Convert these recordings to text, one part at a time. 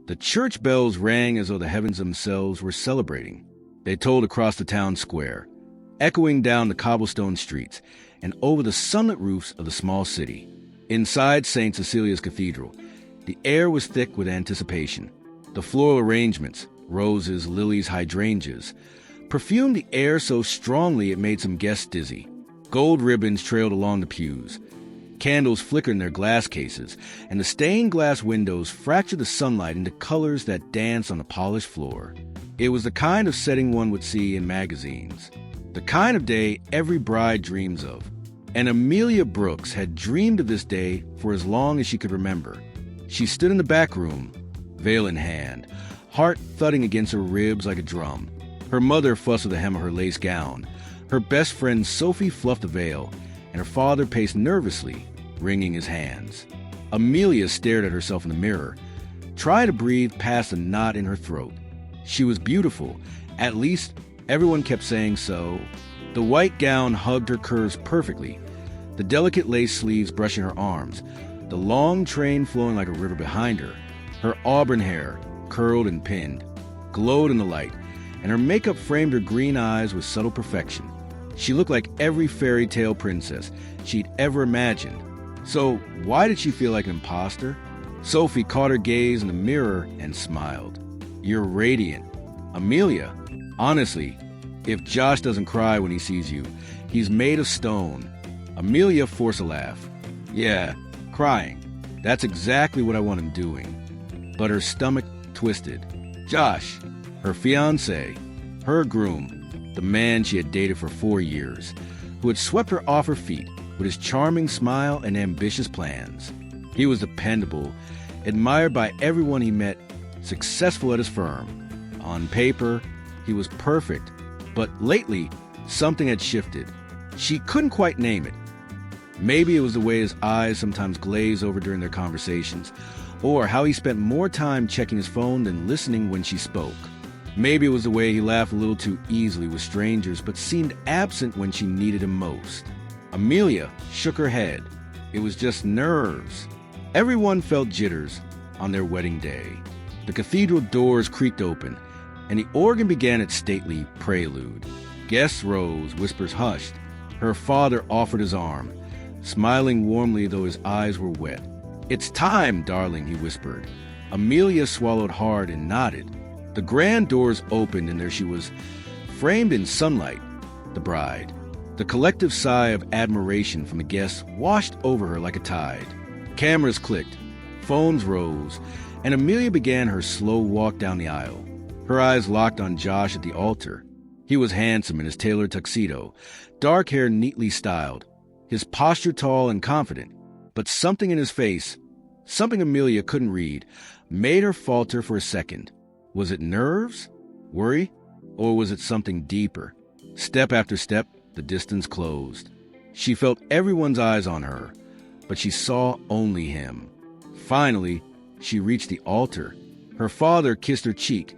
The church bells rang as though the heavens themselves were celebrating. They tolled across the town square, echoing down the cobblestone streets and over the sunlit roofs of the small city. Inside St. Cecilia's Cathedral, the air was thick with anticipation. The floral arrangements, roses, lilies, hydrangeas, perfumed the air so strongly it made some guests dizzy. Gold ribbons trailed along the pews. Candles flickered in their glass cases, and the stained glass windows fractured the sunlight into colors that danced on the polished floor. It was the kind of setting one would see in magazines, the kind of day every bride dreams of. And Amelia Brooks had dreamed of this day for as long as she could remember. She stood in the back room, veil in hand, heart thudding against her ribs like a drum. Her mother fussed with the hem of her lace gown. Her best friend Sophie fluffed the veil, and her father paced nervously, wringing his hands. Amelia stared at herself in the mirror, trying to breathe past the knot in her throat. She was beautiful. At least, everyone kept saying so. The white gown hugged her curves perfectly, the delicate lace sleeves brushing her arms, the long train flowing like a river behind her. Her auburn hair, curled and pinned, glowed in the light, and her makeup framed her green eyes with subtle perfection. She looked like every fairy tale princess she'd ever imagined. So why did she feel like an imposter? Sophie caught her gaze in the mirror and smiled. "You're radiant." "Amelia, honestly, if Josh doesn't cry when he sees you, he's made of stone." Amelia forced a laugh. "Yeah, crying. That's exactly what I want him doing." But her stomach twisted. Josh, her fiancé, her groom, the man she had dated for 4 years, who had swept her off her feet with his charming smile and ambitious plans. He was dependable, admired by everyone he met, successful at his firm. On paper, he was perfect, but lately, something had shifted. She couldn't quite name it. Maybe it was the way his eyes sometimes glazed over during their conversations, or how he spent more time checking his phone than listening when she spoke. Maybe it was the way he laughed a little too easily with strangers, but seemed absent when she needed him most. Amelia shook her head. It was just nerves. Everyone felt jitters on their wedding day. The cathedral doors creaked open, and the organ began its stately prelude. Guests rose, whispers hushed. Her father offered his arm, smiling warmly though his eyes were wet. "It's time, darling," he whispered. Amelia swallowed hard and nodded. The grand doors opened, and there she was, framed in sunlight, the bride. The collective sigh of admiration from the guests washed over her like a tide. Cameras clicked, phones rose, and Amelia began her slow walk down the aisle. Her eyes locked on Josh at the altar. He was handsome in his tailored tuxedo, dark hair neatly styled, his posture tall and confident. But something in his face, something Amelia couldn't read, made her falter for a second. Was it nerves? Worry? Or was it something deeper? Step after step, the distance closed. She felt everyone's eyes on her, but she saw only him. Finally, she reached the altar. Her father kissed her cheek,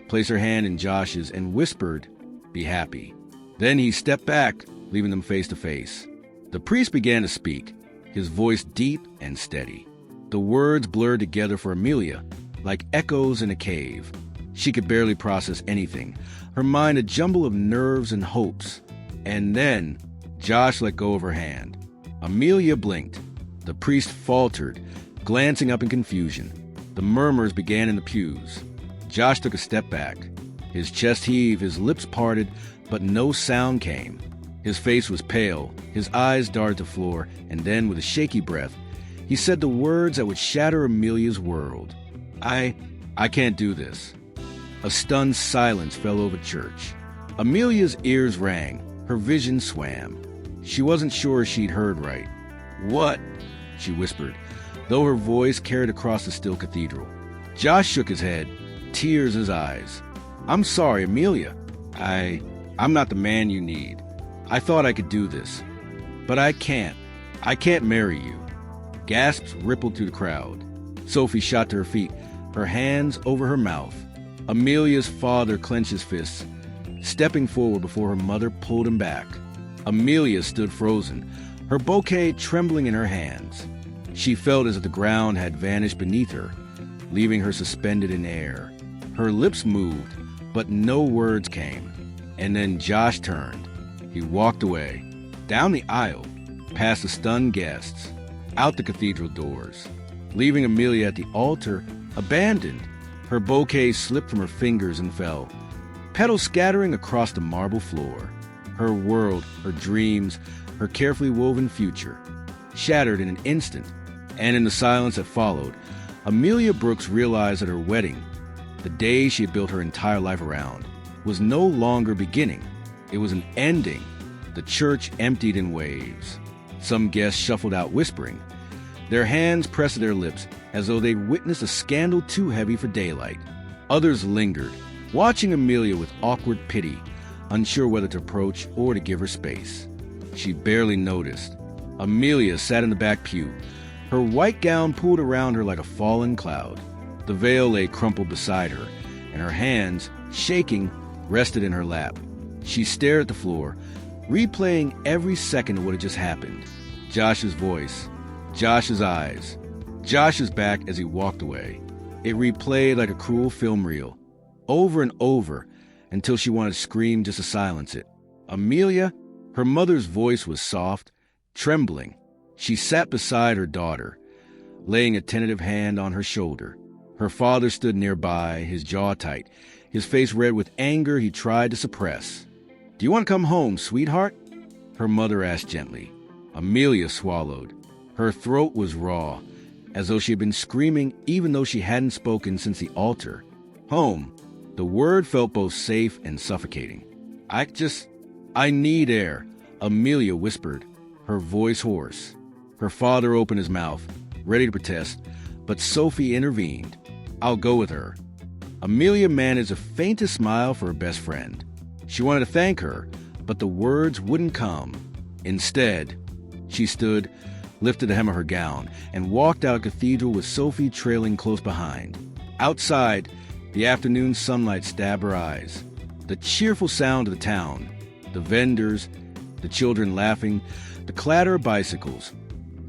placed her hand in Josh's, and whispered, "Be happy." Then he stepped back, leaving them face to face. The priest began to speak, his voice deep and steady. The words blurred together for Amelia, like echoes in a cave. She could barely process anything, her mind a jumble of nerves and hopes. And then, Josh let go of her hand. Amelia blinked. The priest faltered, glancing up in confusion. The murmurs began in the pews. Josh took a step back. His chest heaved, his lips parted, but no sound came. His face was pale, his eyes darted to the floor, and then, with a shaky breath, he said the words that would shatter Amelia's world. I can't do this." A stunned silence fell over church. Amelia's ears rang, her vision swam. She wasn't sure she'd heard right. "What?" she whispered, though her voice carried across the still cathedral. Josh shook his head, tears in his eyes. "I'm sorry, Amelia. I'm not the man you need. I thought I could do this, but I can't. I can't marry you." Gasps rippled through the crowd. Sophie shot to her feet, her hands over her mouth. Amelia's father clenched his fists, stepping forward before her mother pulled him back. Amelia stood frozen, her bouquet trembling in her hands. She felt as if the ground had vanished beneath her. leaving her suspended in air. Her lips moved, but no words came. And then Josh turned. He walked away, down the aisle, past the stunned guests, out the cathedral doors, leaving Amelia at the altar, abandoned. Her bouquet slipped from her fingers and fell, petals scattering across the marble floor. Her world, her dreams, her carefully woven future, shattered in an instant. And in the silence that followed, Amelia Brooks realized that her wedding, the day she had built her entire life around, was no longer beginning. It was an ending. The church emptied in waves. Some guests shuffled out whispering, their hands pressed to their lips as though they'd witnessed a scandal too heavy for daylight. Others lingered, watching Amelia with awkward pity, unsure whether to approach or to give her space. She barely noticed. Amelia sat in the back pew, her white gown pulled around her like a fallen cloud. The veil lay crumpled beside her, and her hands, shaking, rested in her lap. She stared at the floor, replaying every second of what had just happened. Josh's voice, Josh's eyes, Josh's back as he walked away. It replayed like a cruel film reel, over and over, until she wanted to scream just to silence it. Amelia, her mother's voice was soft, trembling. She sat beside her daughter, laying a tentative hand on her shoulder. Her father stood nearby, his jaw tight, his face red with anger he tried to suppress. "Do you want to come home, sweetheart?" her mother asked gently. Amelia swallowed. Her throat was raw, as though she had been screaming even though she hadn't spoken since the altar. Home. The word felt both safe and suffocating. I need air," Amelia whispered, her voice hoarse. Her father opened his mouth, ready to protest, but Sophie intervened. "I'll go with her." Amelia managed the faintest smile for her best friend. She wanted to thank her, but the words wouldn't come. Instead, she stood, lifted the hem of her gown, and walked out of the cathedral with Sophie trailing close behind. Outside, the afternoon sunlight stabbed her eyes. The cheerful sound of the town, the vendors, the children laughing, the clatter of bicycles,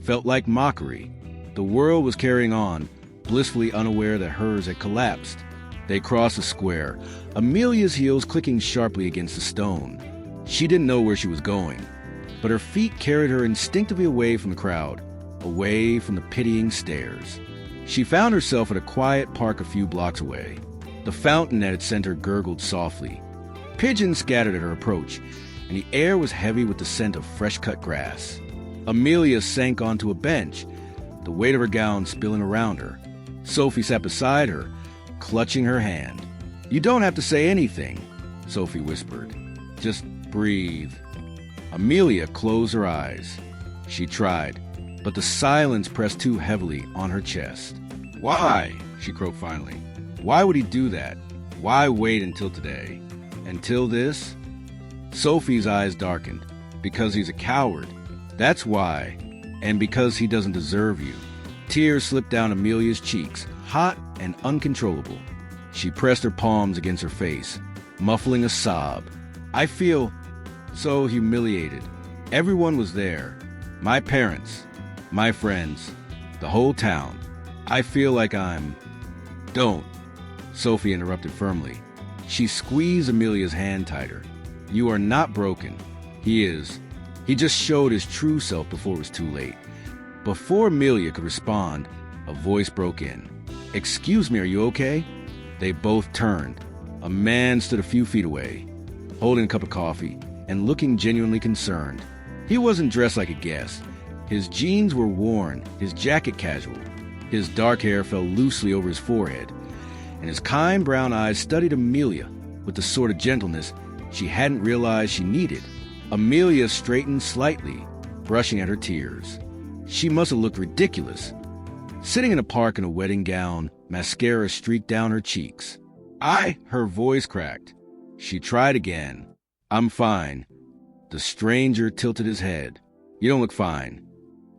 felt like mockery. The world was carrying on, blissfully unaware that hers had collapsed. They crossed the square, Amelia's heels clicking sharply against the stone. She didn't know where she was going, but her feet carried her instinctively away from the crowd, away from the pitying stares. She found herself at a quiet park a few blocks away. The fountain at its center gurgled softly. Pigeons scattered at her approach, and the air was heavy with the scent of fresh-cut grass. Amelia sank onto a bench, the weight of her gown spilling around her. Sophie sat beside her, clutching her hand. "You don't have to say anything," Sophie whispered. "Just breathe." Amelia closed her eyes. She tried, but the silence pressed too heavily on her chest. "Why?" she croaked finally. "Why would he do that? Why wait until today? Until this?" Sophie's eyes darkened. "Because he's a coward. That's why. And because he doesn't deserve you." Tears slipped down Amelia's cheeks, hot and uncontrollable. She pressed her palms against her face, muffling a sob. "I feel so humiliated. Everyone was there. My parents, my friends, the whole town. I feel like I'm—" "Don't," Sophie interrupted firmly. She squeezed Amelia's hand tighter. "You are not broken. He is. He just showed his true self before it was too late." Before Amelia could respond, a voice broke in. "Excuse me, are you okay?" They both turned. A man stood a few feet away, holding a cup of coffee and looking genuinely concerned. He wasn't dressed like a guest. His jeans were worn, his jacket casual. His dark hair fell loosely over his forehead, and his kind brown eyes studied Amelia with the sort of gentleness she hadn't realized she needed. Amelia straightened slightly, brushing at her tears. She must have looked ridiculous, sitting in a park in a wedding gown, mascara streaked down her cheeks. Her voice cracked. She tried again. "I'm fine." The stranger tilted his head. "You don't look fine."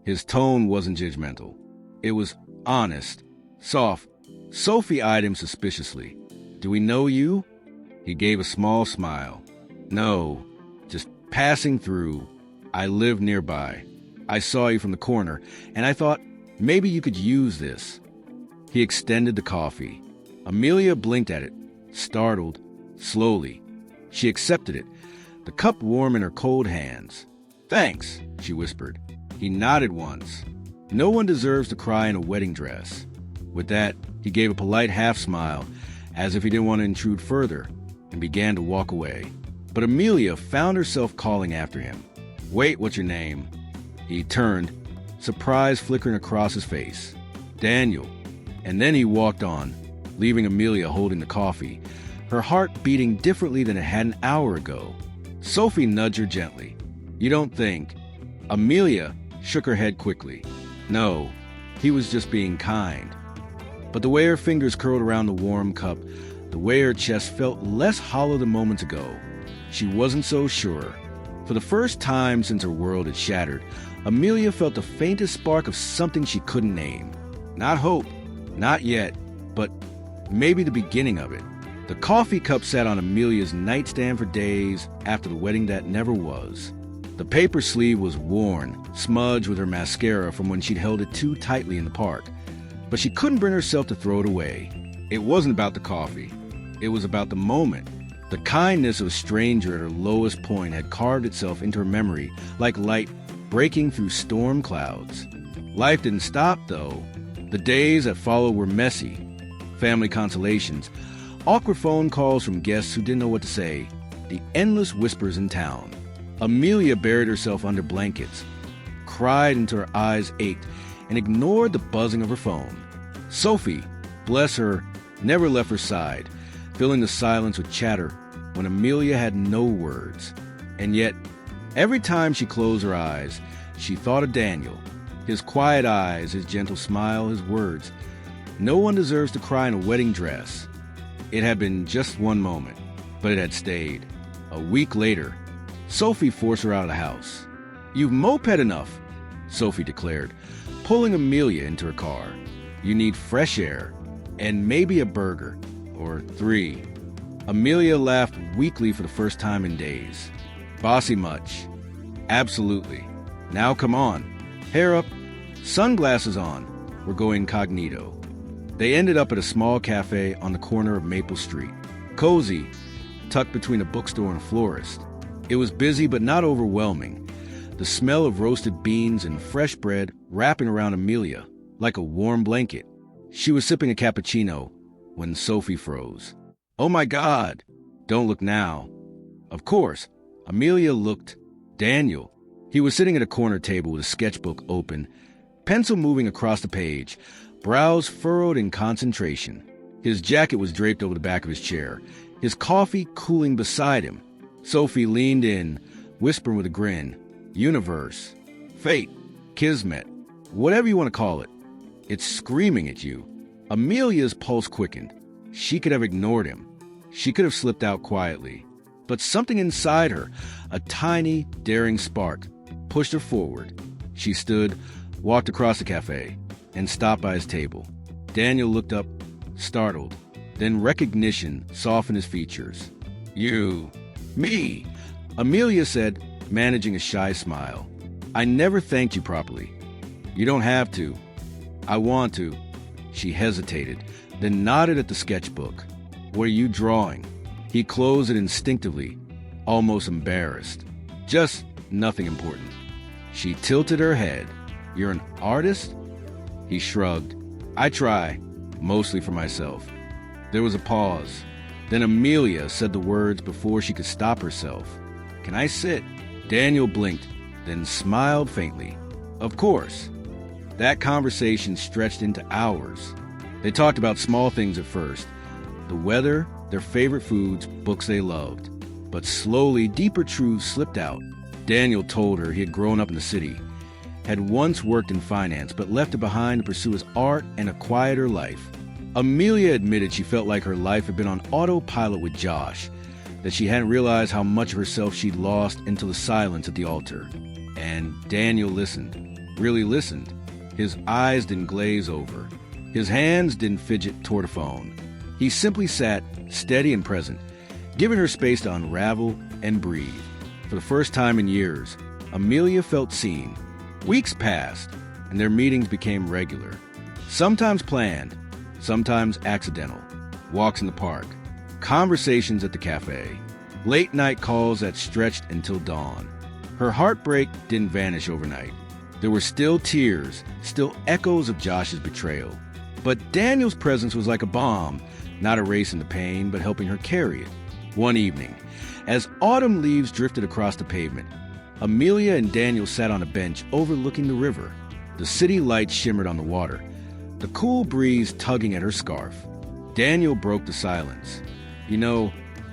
His tone wasn't judgmental. It was honest, soft. Sophie eyed him suspiciously. "Do we know you?" He gave a small smile. "No, just passing through. I live nearby. I saw you from the corner, and I thought maybe you could use this." He extended the coffee. Amelia blinked at it, startled, slowly. She accepted it, the cup warm in her cold hands. "Thanks," she whispered. He nodded once. No one deserves to cry in a wedding dress. With that, he gave a polite half-smile, as if he didn't want to intrude further, and began to walk away. But Amelia found herself calling after him. "Wait, what's your name?" He turned, surprise flickering across his face. "Daniel." And then he walked on, leaving Amelia holding the coffee, her heart beating differently than it had an hour ago. Sophie nudged her gently. "You don't think?" Amelia shook her head quickly. No, he was just being kind. But the way her fingers curled around the warm cup, the way her chest felt less hollow than moments ago, she wasn't so sure. For the first time since her world had shattered, Amelia felt the faintest spark of something she couldn't name. Not hope, not yet, but maybe the beginning of it. The coffee cup sat on Amelia's nightstand for days after the wedding that never was. The paper sleeve was worn, smudged with her mascara from when she'd held it too tightly in the park. But she couldn't bring herself to throw it away. It wasn't about the coffee. It was about the moment. The kindness of a stranger at her lowest point had carved itself into her memory like light breaking through storm clouds. Life didn't stop, though. The days that followed were messy. Family consolations, awkward phone calls from guests who didn't know what to say, the endless whispers in town. Amelia buried herself under blankets, cried until her eyes ached, and ignored the buzzing of her phone. Sophie, bless her, never left her side, filling the silence with chatter when Amelia had no words. And yet, every time she closed her eyes, she thought of Daniel. His quiet eyes, his gentle smile, his words. No one deserves to cry in a wedding dress. It had been just one moment, but it had stayed. A week later, Sophie forced her out of the house. "You've moped enough," Sophie declared, pulling Amelia into her car. "You need fresh air, and maybe a burger, or 3. Amelia laughed weakly for the first time in days. "Bossy much?" "Absolutely. Now come on. Hair up, sunglasses on. We're going incognito." They ended up at a small cafe on the corner of Maple Street. Cozy, tucked between a bookstore and a florist. It was busy but not overwhelming. The smell of roasted beans and fresh bread wrapping around Amelia like a warm blanket. She was sipping a cappuccino when Sophie froze. "Oh my God!" "Don't look now." Of course, Amelia looked. Daniel. He was sitting at a corner table with a sketchbook open, pencil moving across the page, brows furrowed in concentration. His jacket was draped over the back of his chair, his coffee cooling beside him. Sophie leaned in, whispering with a grin, "Universe, fate, kismet, whatever you want to call it. It's screaming at you." Amelia's pulse quickened. She could have ignored him. She could have slipped out quietly. But something inside her, a tiny, daring spark, pushed her forward. She stood, walked across the cafe, and stopped by his table. Daniel looked up, startled. Then recognition softened his features. "You, me," Amelia said, managing a shy smile. "I never thanked you properly." "You don't have to." "I want to." She hesitated, then nodded at the sketchbook. "What are you drawing?" He closed it instinctively, almost embarrassed. "Just nothing important." She tilted her head. "You're an artist?" He shrugged. "I try, mostly for myself." There was a pause. Then Amelia said the words before she could stop herself. "Can I sit?" Daniel blinked, then smiled faintly. "Of course." That conversation stretched into hours. They talked about small things at first. The weather, their favorite foods, books they loved. But slowly, deeper truths slipped out. Daniel told her he had grown up in the city, had once worked in finance, but left it behind to pursue his art and a quieter life. Amelia admitted she felt like her life had been on autopilot with Josh, that she hadn't realized how much of herself she'd lost until the silence at the altar. And Daniel listened, really listened. His eyes didn't glaze over. His hands didn't fidget toward a phone. He simply sat, steady and present, giving her space to unravel and breathe. For the first time in years, Amelia felt seen. Weeks passed, and their meetings became regular. Sometimes planned, sometimes accidental. Walks in the park, conversations at the cafe, late night calls that stretched until dawn. Her heartbreak didn't vanish overnight. There were still tears, still echoes of Josh's betrayal. But Daniel's presence was like a balm, not erasing the pain, but helping her carry it. One evening, as autumn leaves drifted across the pavement, Amelia and Daniel sat on a bench overlooking the river. The city lights shimmered on the water, the cool breeze tugging at her scarf. Daniel broke the silence. You know,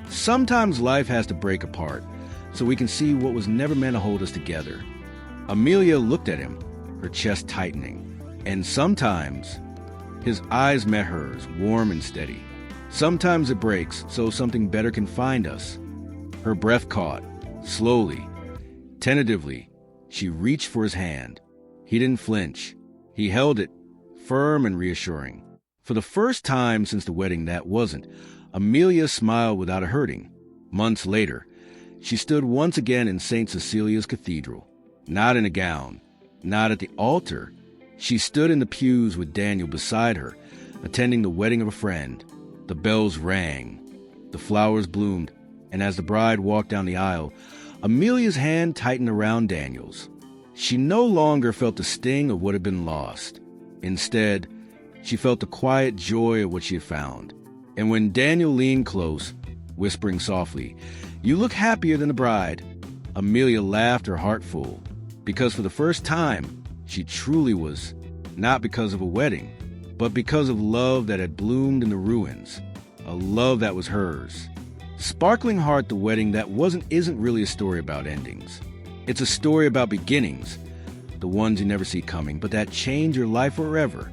sometimes life has to break apart so we can see what was never meant to hold us together. Amelia looked at him, her chest tightening, and sometimes his eyes met hers, warm and steady. Sometimes it breaks so something better can find us. Her breath caught, slowly, tentatively. She reached for his hand. He didn't flinch. He held it, firm and reassuring. For the first time since the wedding that wasn't, Amelia smiled without a hurting. Months later, she stood once again in St. Cecilia's Cathedral. Not in a gown, not at the altar. She stood in the pews with Daniel beside her, attending the wedding of a friend. The bells rang, the flowers bloomed, and as the bride walked down the aisle, Amelia's hand tightened around Daniel's. She no longer felt the sting of what had been lost. Instead, she felt the quiet joy of what she had found. And when Daniel leaned close, whispering softly, "You look happier than the bride," Amelia laughed her heart full, because for the first time, she truly was, not because of a wedding, but because of love that had bloomed in the ruins, a love that was hers. Sparkling Heart, the wedding that isn't really a story about endings. It's a story about beginnings, the ones you never see coming, but that change your life forever.